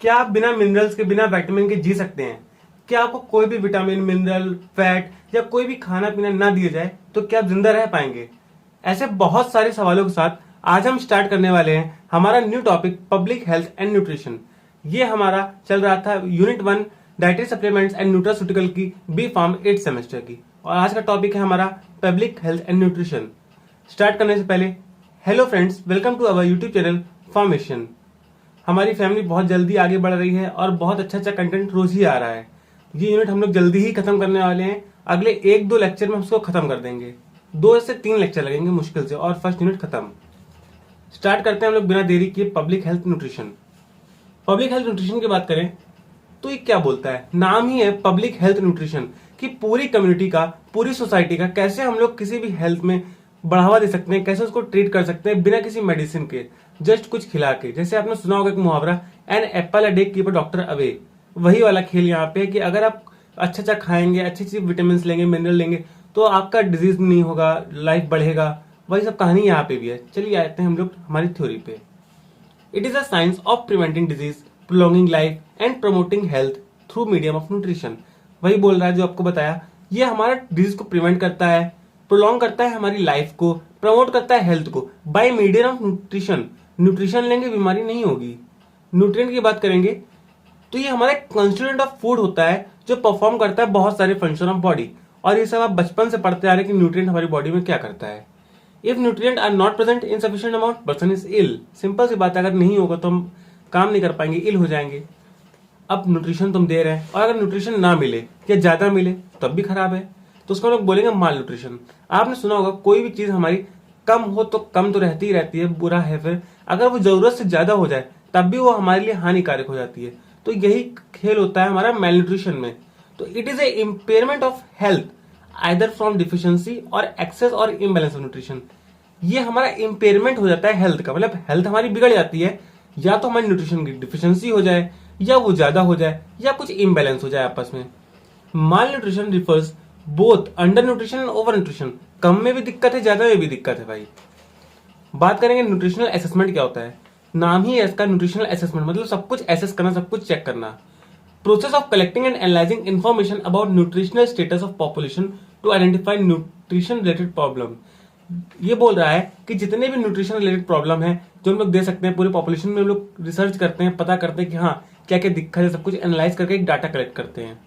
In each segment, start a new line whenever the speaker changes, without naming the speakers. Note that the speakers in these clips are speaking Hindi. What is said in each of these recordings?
क्या आप बिना मिनरल्स के, बिना विटामिन के जी सकते हैं? क्या आपको कोई भी विटामिन, मिनरल, फैट या कोई भी खाना पीना ना दिया जाए तो क्या आप जिंदा रह पाएंगे? ऐसे बहुत सारे सवालों के साथ आज हम स्टार्ट करने वाले हैं हमारा new topic, public health and nutrition. ये हमारा चल रहा था unit 1 dietary supplements and nutraceutical की बी फार्म 8 सेमेस्टर की, और आज का टॉपिक है हमारा public health and nutrition. Start करने से पहले hello friends, welcome to our YouTube channel formation. हमारी फैमिली बहुत जल्दी आगे बढ़ रही है और बहुत अच्छा कंटेंट रोज ही आ रहा है। ये यूनिट हम लोग जल्दी ही खत्म करने वाले हैं, अगले 1-2 लेक्चर में हम उसको खत्म कर देंगे। 2 से 3 लेक्चर लगेंगे मुश्किल से और फर्स्ट यूनिट खत्म। स्टार्ट करते हैं हम लोग बिना देरी किए public health nutrition. Public health nutrition की बात करें तो ये क्या बोलता है? नाम ही है पब्लिक हेल्थ न्यूट्रिशन कि पूरी कम्युनिटी का, पूरी सोसाइटी का कैसे हम लोग किसी भी हेल्थ में बढ़ावा दे सकते हैं, कैसे उसको ट्रीट कर सकते हैं बिना किसी मेडिसिन के, जस्ट कुछ खिला के। जैसे आपने सुना होगा एक मुहावरा, an apple a day keep a doctor away. वही वाला खेल यहाँ पे है कि अगर आप अच्छा खाएंगे, अच्छी विटामिन लेंगे, मिनरल लेंगे तो आपका डिजीज नहीं होगा, लाइफ बढ़ेगा। वही सब कहानी यहाँ पे भी है। चलिए आते हैं हम लोग हमारी थ्योरी पे। It is a science of preventing disease, prolonging life and promoting health through medium of nutrition. वही बोल रहा है जो आपको बताया, ये हमारा डिजीज को प्रिवेंट करता है, प्रोलॉन्ग करता है हमारी लाइफ को, प्रमोट करता है हेल्थ को bye medium of nutrition. Nutrition लेंगे बीमारी नहीं होगी। न्यूट्रिएंट की बात करेंगे तो ये हमारा कंस्टिट्यूएंट ऑफ फूड होता है जो परफॉर्म करता है बहुत सारे फंक्शन ऑफ बॉडी। और ये सब आप बचपन से पढ़ते आ रहे हैं कि न्यूट्रिएंट हमारी बॉडी में क्या करता है। If nutrient are not present in sufficient amount, person is ill. Simple सी बात है, अगर नहीं होगा तो हम काम नहीं कर पाएंगे, इल हो जाएंगे। अब न्यूट्रिशन तुम दे रहे हैं और अगर न्यूट्रिशन ना मिले या ज्यादा मिले तब भी खराब है, तो उसको हम लोग बोलेंगे माल न्यूट्रिशन। आपने सुना होगा कोई भी चीज हमारी कम हो तो कम तो रहती ही रहती है, बुरा है। फिर अगर वो जरूरत से ज्यादा हो जाए तब भी वो हमारे लिए हानिकारक हो जाती है। तो यही खेल होता है हमारा मेल न्यूट्रिशन में। तो it is a impairment of health either from deficiency और एक्सेस और इम्बैलेंस ऑफ न्यूट्रिशन। ये हमारा इम्पेयरमेंट हो जाता है हेल्थ का, मतलब हेल्थ हमारी बिगड़ जाती है, या तो हमारी न्यूट्रिशन की डिफिशियंसी हो जाए, या वो ज्यादा हो जाए, या कुछ इम्बैलेंस हो जाए आपस में। Malnutrition refers both undernutrition and overnutrition. कम में भी दिक्कत है, ज्यादा में भी दिक्कत है भाई। बात करेंगे न्यूट्रिशनल असेसमेंट क्या होता है। नाम ही है इसका न्यूट्रिशनल असेसमेंट, मतलब सब कुछ एसेस करना, सब कुछ चेक करना। Process of collecting and analysing information about nutritional status of population to identify nutrition related problem. ये बोल रहा है कि जितने भी न्यूट्रिशन रिलेटेड प्रॉब्लम है जो हम लोग दे सकते हैं पूरे पॉपुलेशन में, हम लोग रिसर्च करते हैं, पता करते हैं कि हाँ क्या क्या दिक्कत है, सब कुछ एनालाइज करके एक डाटा कलेक्ट करते हैं।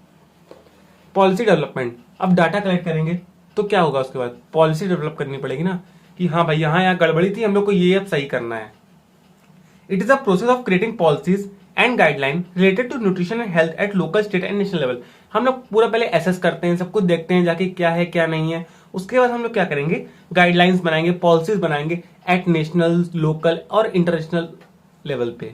पॉलिसी डेवलपमेंट, अब डाटा कलेक्ट करेंगे तो क्या होगा, उसके बाद पॉलिसी डेवलप करनी पड़ेगी ना कि हाँ भाई यहाँ गड़बड़ी थी, हम लोग को ये अब सही करना है। It is a process of creating policies and guideline related to nutrition and health at local, state and national level. हम लोग पूरा पहले एसेस करते हैं, सब कुछ देखते हैं जाके क्या है क्या नहीं है। उसके बाद हम लोग क्या करेंगे, गाइडलाइंस बनाएंगे, पॉलिसीज बनाएंगे एट नेशनल, लोकल और इंटरनेशनल लेवल पे।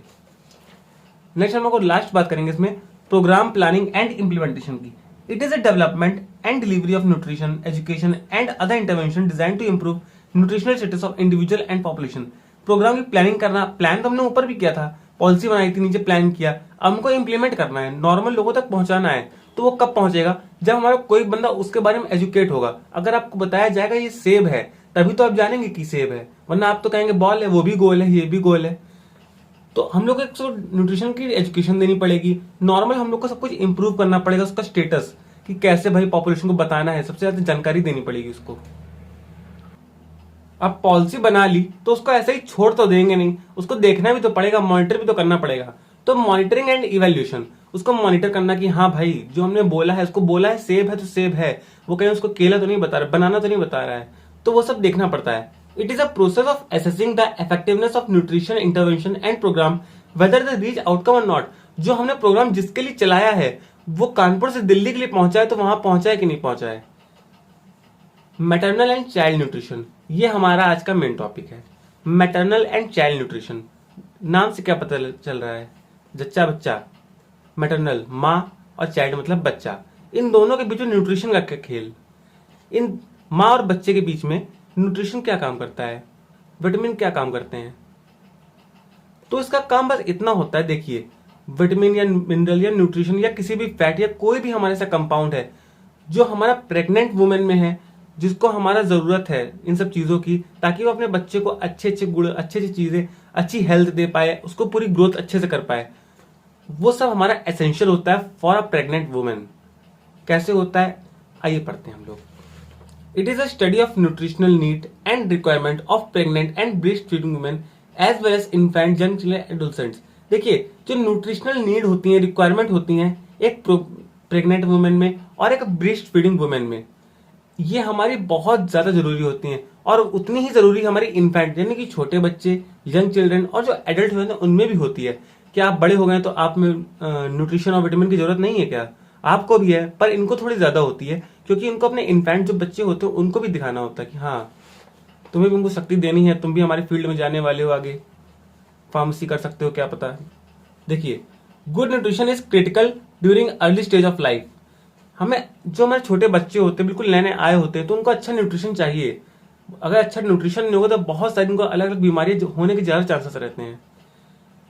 नेक्स्ट हम लोग लास्ट बात करेंगे इसमें प्रोग्राम प्लानिंग एंड इम्प्लीमेंटेशन की। It is a development and delivery of nutrition, education and other intervention design to improve nutritional status of individual and population. Programme की प्लानिंग करना, प्लान तो हमने ऊपर भी किया था, पॉलिसी बनाई थी, नीचे प्लान किया, अब हमको इम्प्लीमेंट करना है, नॉर्मल लोगों तक पहुंचाना है। तो वो कब पहुंचेगा, जब हमारा कोई बंदा उसके बारे में एजुकेट होगा। अगर आपको बताया जाएगा ये सेब है तभी तो आप जानेंगे कि सेब है, वरना आप तो कहेंगे बॉल है, वो भी गोल है, ये भी गोल है। तो हम लोग को न्यूट्रिशन की एजुकेशन देनी पड़ेगी, नॉर्मल हम लोग को सब कुछ इंप्रूव करना पड़ेगा, उसका स्टेटस कि कैसे भाई पॉपुलेशन को बताना है, सबसे ज्यादा जानकारी देनी पड़ेगी उसको। अब पॉलिसी बना ली तो उसको ऐसे ही छोड़ तो देंगे नहीं, उसको देखना भी तो पड़ेगा, मॉनिटर भी तो करना पड़ेगा। तो मॉनिटरिंग एंड इवैल्यूएशन, उसको मॉनिटर करना कि हाँ भाई जो हमने बोला है, उसको बोला है सेब है तो सेब है, वो कहीं उसको केला तो नहीं बता रहा, बनाना तो नहीं बता रहा है, तो वो सब देखना पड़ता है। It is a process of assessing the effectiveness of nutrition intervention and programme whether the reach outcome और नॉट। जो हमने प्रोग्राम जिसके लिए चलाया है वो कानपुर से दिल्ली के लिए पहुंचा है तो वहां पहुंचा है कि नहीं पहुंचा है। मैटरनल एंड चाइल्ड न्यूट्रिशन, ये हमारा आज का मेन टॉपिक है। मैटरनल एंड चाइल्ड न्यूट्रिशन, नाम से क्या पता चल रहा है, जच्चा बच्चा। मैटरनल माँ और चाइल्ड मतलब बच्चा, इन दोनों के बीच में न्यूट्रिशन का खेल। इन माँ और बच्चे के बीच में न्यूट्रिशन क्या काम करता है, विटामिन क्या काम करते हैं। तो इसका काम बस इतना होता है, देखिए विटामिन या मिनरल या न्यूट्रिशन या किसी भी फैट या कोई भी हमारे साथ कंपाउंड है जो हमारा प्रेग्नेंट वुमेन में है, जिसको हमारा जरूरत है इन सब चीजों की, ताकि वो अपने बच्चे को अच्छे अच्छे गुण, अच्छी अच्छी चीजें, अच्छी हेल्थ दे पाए, उसको पूरी ग्रोथ अच्छे से कर पाए। वो सब हमारा एसेंशियल होता है फॉर अ प्रेग्नेंट वुमेन। कैसे होता है, आइए पढ़ते हैं हम लोग। It is a study of nutritional need and requirement of pregnant and breast feeding women as well as infant, young children, adolescents. देखिए, जो न्यूट्रिशनल नीड होती है, रिक्वायरमेंट होती है एक प्रेग्नेंट वुमेन में और एक ब्रेस्ट फीडिंग वुमेन में, ये हमारी बहुत ज्यादा जरूरी होती हैं और उतनी ही जरूरी हमारी इन्फेंट यानी कि छोटे बच्चे, यंग चिल्ड्रन और जो एडल्ट होते हैं उनमें भी होती है। क्या आप बड़े हो गए तो आप में न्यूट्रिशन और विटामिन की जरूरत नहीं है क्या? आपको भी है, पर इनको थोड़ी ज्यादा होती है क्योंकि इनको अपने इन्फेंट जो बच्चे होते हैं उनको भी दिखाना होता है कि हाँ तुम्हें भी उनको शक्ति देनी है, तुम भी हमारे फील्ड में जाने वाले हो, आगे फार्मेसी कर सकते हो, क्या पता। देखिए, good nutrition is critical during early stage of life. हमें जो हमारे छोटे बच्चे होते हैं, बिल्कुल नए नए आए होते हैं, तो उनको अच्छा न्यूट्रिशन चाहिए। अगर अच्छा न्यूट्रिशन नहीं होगा तो बहुत सारी उनको अलग अलग बीमारियां होने के ज्यादा चांसेस रहते हैं।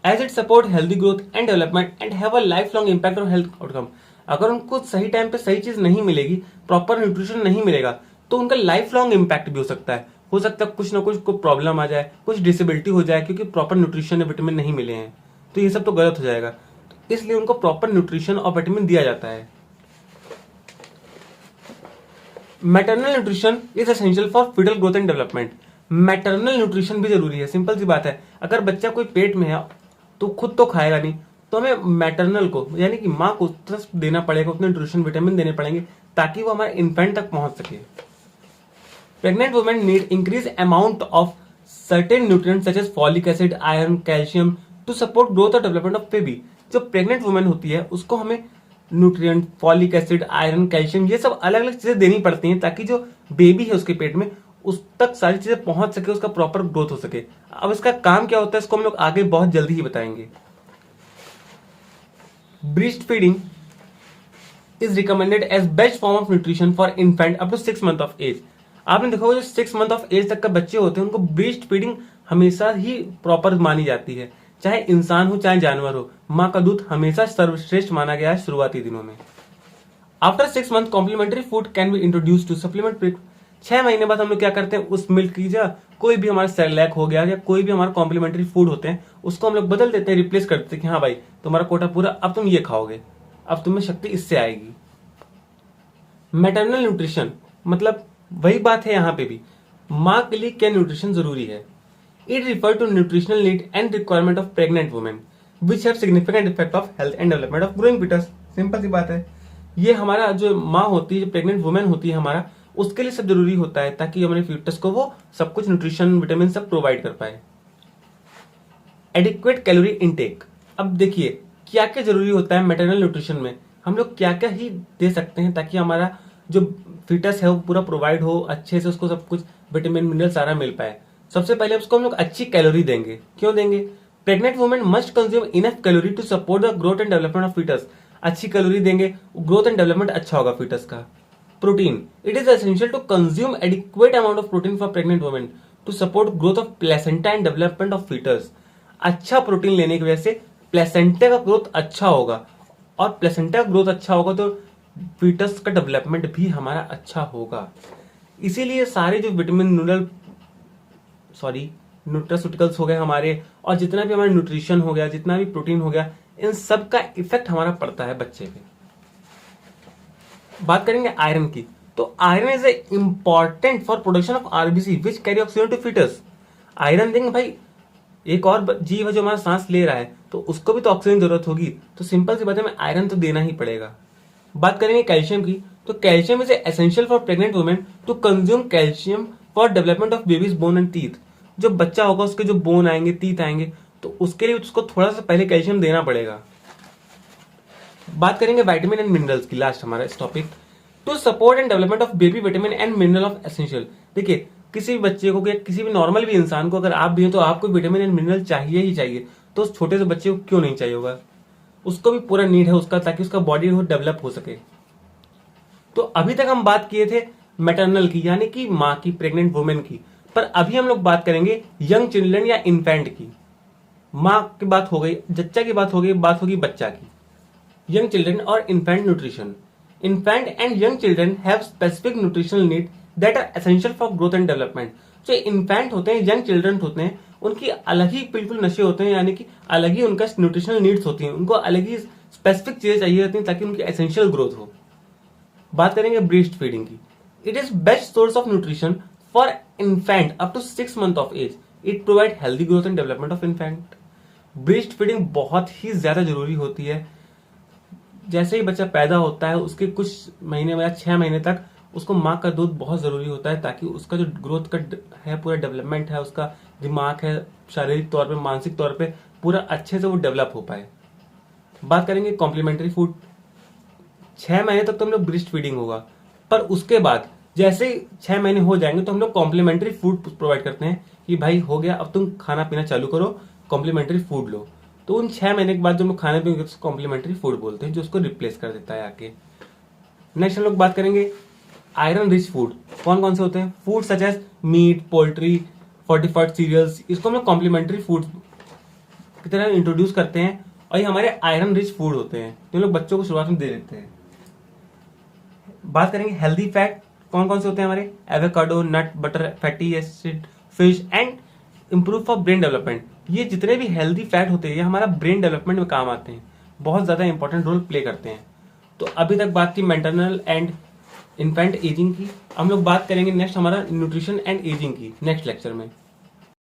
As it support healthy growth and development and have a life long impact on health outcome. अगर उनको सही टाइम पे सही चीज नहीं मिलेगी, प्रॉपर न्यूट्रिशन नहीं मिलेगा, तो उनका लाइफ लॉन्ग इम्पैक्ट भी हो सकता है। हो सकता है कुछ ना कुछ को प्रॉब्लम आ जाए, कुछ डिसेबिलिटी हो जाए क्योंकि प्रॉपर न्यूट्रिशन या विटामिन नहीं मिले हैं, तो ये सब तो गलत हो जाएगा। तो इसलिए उनको प्रॉपर न्यूट्रिशन और विटामिन दिया जाता है। Maternal nutrition is essential for foetal growth and development. Maternal nutrition भी जरूरी है। सिंपल सी बात है, अगर बच्चा कोई पेट में है तो खुद तो खाएगा नहीं, तो हमें मैटरनल को यानी कि माँ को उतना देना पड़ेगा, उतने न्यूट्रिशन विटामिन देने पड़ेंगे ताकि वो हमारे इन्फेंट तक पहुंच सके। Pregnant women need increase amount of certain nutrients such as folic acid, iron, calcium to support growth और डेवलपमेंट ऑफ बेबी। जो प्रेग्नेंट वुमेन होती है उसको हमें nutrient, folic acid, iron, calcium, ये सब अलग अलग चीजें देनी पड़ती हैं ताकि जो बेबी है उसके पेट में उस तक सारी चीजें पहुंच सके, उसका प्रॉपर ग्रोथ हो सके। अब इसका काम क्या होता है इसको हम लोग आगे बहुत जल्दी ही बताएंगे। Breast feeding is recommended as best form of nutrition for infant up to 6 month of age. आपने देखा होगा जो 6 मंथ ऑफ एज तक का बच्चे होते हैं उनको ब्रेस्ट फीडिंग हमेशा ही प्रॉपर मानी जाती है, चाहे इंसान हो चाहे जानवर हो। माँ का दूध हमेशा सर्वश्रेष्ठ माना गया है शुरुआती दिनों में। After 6 month complementary food can be introduce to supplement. 6 महीने बाद हम लोग क्या करते हैं, उस मिल्क की जगह कोई भी हमारा सेरेलैक हो गया या कोई भी हमारा कॉम्प्लीमेंट्री फूड होते हैं उसको हम लोग बदल देते हैं, रिप्लेस कर देते हैं कि हाँ भाई तुम्हारा कोटा पूरा, अब तुम ये खाओगे, अब तुम्हें शक्ति इससे आएगी। मैटरनल न्यूट्रिशन मतलब वही बात है यहाँ पे भी, माँ के लिए क्या न्यूट्रिशन जरूरी है। It refer to nutritional need and requirement of pregnant women which have significant effect of health and development of growing foetus. Simple सी बात है, ये हमारा जो माँ होती है, जो प्रेग्नेंट वुमेन होती है हमारा, उसके लिए सब जरूरी होता है ताकि हमारे फीटस को वो सब कुछ न्यूट्रिशन विटामिन सब प्रोवाइड कर पाए। Adequate calorie intake. अब देखिए क्या क्या जरूरी होता है मैटरनल न्यूट्रिशन में, हम लोग क्या क्या ही दे सकते हैं ताकि हमारा जो फीटस है वो पूरा प्रोवाइड हो, अच्छे से उसको सब कुछ विटामिन मिनरल सारा मिल पाए। सबसे पहले उसको हम लोग अच्छी कैलोरी देंगे। क्यों देंगे? Pregnant women must consume enough calorie to support the growth and development of foetus. अच्छी कैलोरी देंगे, ग्रोथ एंड डेवलपमेंट अच्छा होगा फीटस का। Protein, it is essential to consume adequate amount of protein for pregnant women to support growth of placenta and development of foetus. अच्छा प्रोटीन लेने की वजह से प्लेसेंटा का ग्रोथ अच्छा होगा और प्लेसेंटा का ग्रोथ अच्छा होगा तो फीटस का डेवलपमेंट भी हमारा अच्छा होगा। इसीलिए सारे जो विटामिन न्यूट्रास्यूटिकल्स हो गए हमारे, और जितना भी हमारा न्यूट्रिशन हो गया, जितना भी प्रोटीन हो गया, इन सब का इफेक्ट हमारा पड़ता है बच्चे पे। बात करेंगे आयरन की, तो iron is a important for production of RBC which carry oxygen to foetus. Iron देंगे भाई, एक और जीव है जो हमारा सांस ले रहा है तो उसको भी तो ऑक्सीजन जरूरत होगी, तो सिंपल सी बात है, हमें आयरन तो देना ही पड़ेगा। बात करेंगे कैल्शियम की, तो calcium is essential for pregnant women to consume calcium for development of baby's bone and teeth. जो बच्चा होगा उसके जो बोन आएंगे, टीथ आएंगे, तो उसके लिए उसको थोड़ा सा पहले कैल्शियम देना पड़ेगा। बात करेंगे विटामिन एंड मिनरल्स की, लास्ट हमारा इस topic. To support and development of baby vitamin and mineral of essential. देखिए किसी भी बच्चे को या किसी भी नॉर्मल भी इंसान को अगर आप भी हैं तो आपको विटामिन एंड मिनरल चाहिए ही चाहिए, तो उस छोटे से बच्चे को क्यों नहीं चाहिए होगा, उसको भी पूरा नीड है उसका, ताकि उसका बॉडी वो डेवलप हो सके। तो अभी तक हम बात किए थे मैटरनल की यानी कि माँ की, प्रेग्नेंट वुमेन की, पर अभी हम लोग बात करेंगे यंग चिल्ड्रन या इन्फेंट की। माँ की बात हो गई, जच्चा की बात हो गई, बात होगी बच्चा की। यंग चिल्ड्रन और infant nutrition. Infant and young children have specific nutritional need that are essential for growth and development. जो इन्फेंट होते हैं, यंग चिल्ड्रन होते हैं, उनकी अलग ही बिल्कुल नशे होते हैं, यानी कि अलग ही उनका न्यूट्रिशनल नीड्स होती हैं, उनको अलग ही स्पेसिफिक चीजें चाहिए होती हैं ताकि उनकी एसेंशियल ग्रोथ हो। बात करेंगे ब्रेस्ट फीडिंग की। It is best source of nutrition for infant up to 6 month of age. It provide healthy growth and development of infant. Breast feeding बहुत ही ज्यादा जरूरी होती है। जैसे ही बच्चा पैदा होता है उसके कुछ महीने या 6 महीने तक उसको माँ का दूध बहुत जरूरी होता है ताकि उसका जो ग्रोथ का है, पूरा डेवलपमेंट है, उसका दिमाग है, शारीरिक तौर पे, मानसिक तौर पे पूरा अच्छे से वो डेवलप हो पाए। बात करेंगे कॉम्प्लीमेंट्री फूड। 6 महीने तक तो हम लोग ब्रेस्ट फीडिंग होगा, पर उसके बाद जैसे 6 महीने हो जाएंगे तो हम लोग कॉम्प्लीमेंट्री फूड प्रोवाइड करते हैं कि भाई हो गया, अब तुम खाना पीना चालू करो, कॉम्प्लीमेंट्री फूड लो। तो उन 6 महीने के बाद जो हम लोग खाने पीएंगे उसको कॉम्प्लीमेंट्री फूड बोलते हैं, जो उसको रिप्लेस कर देता है आके। नेक्स्ट हम लोग बात करेंगे आयरन रिच फूड। कौन कौन से होते हैं? Food such as meat, poultry, fortified cereals, इसको हम लोग कॉम्प्लीमेंट्री फूड की तरह इंट्रोड्यूस करते हैं और ये हमारे आयरन रिच फूड होते हैं जो लोग बच्चों को शुरुआत में दे देते हैं। बात करेंगे हेल्दी फैट। कौन कौन से होते हैं हमारे? Avocado, nut, butter, fatty acid, fish and improve for brain development. ये जितने भी हेल्दी फैट होते हैं ये हमारा ब्रेन डेवलपमेंट में काम आते हैं, बहुत ज्यादा इंपॉर्टेंट रोल प्ले करते हैं। तो अभी तक बात की मैटरनल एंड इन्फेंट एजिंग की। हम लोग बात करेंगे नेक्स्ट हमारा न्यूट्रिशन एंड एजिंग की नेक्स्ट लेक्चर में।